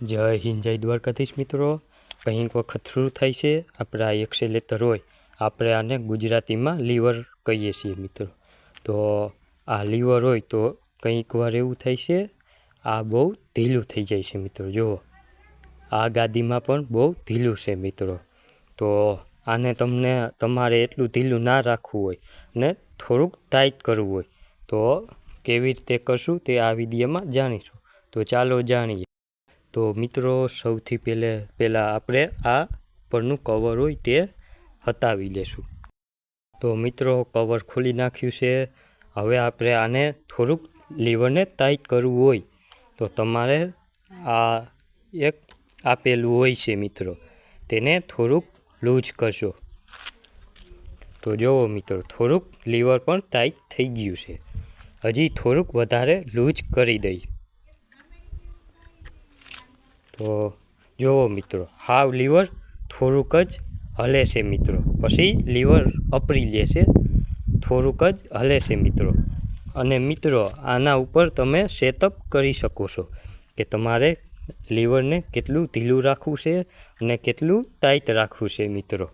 જય હિન્દ, જય દ્વારકાધીશ મિત્રો. કંઈક વખત શું થાય છે, આપણા એક્સેલેટર હોય, આપણે આને ગુજરાતીમાં લીવર કહીએ છીએ મિત્રો. તો આ લીવર હોય તો કંઈક વાર એવું થાય છે, આ બહુ ઢીલું થઈ જાય છે મિત્રો. જુઓ, આ ગાદીમાં પણ બહુ ઢીલું છે મિત્રો. તો આને તમારે એટલું ઢીલું ના રાખવું હોય ને થોડુંક ટાઈટ કરવું હોય તો કેવી રીતે કરશું તે આ વિડીયોમાં જાણીશું. તો ચાલો જાણીએ. તો મિત્રો, સૌથી પહેલાં આપણે આ પરનું કવર હોય તે હટાવી લેશું. તો મિત્રો, કવર ખોલી નાખ્યું છે. હવે આપણે આને થોડુંક લીવરને ટાઈટ કરવું હોય તો તમારે આ એક આપેલું હોય છે મિત્રો, તેને થોડુંક લૂઝ કરશો. તો જુઓ મિત્રો, થોડુંક લીવર પણ ટાઈટ થઈ ગયું છે. હજી થોડુંક વધારે લૂઝ કરી દઈ. તો જુઓ મિત્રો, હાવ લીવર થોડુંક જ હલે છે મિત્રો. પછી લીવર અપરી લે છે, થોડુંક જ હલે છે મિત્રો. અને મિત્રો, આના ઉપર તમે સેટઅપ કરી શકો છો કે તમારે લીવરને કેટલું ઢીલું રાખવું છે અને કેટલું ટાઈટ રાખવું છે મિત્રો.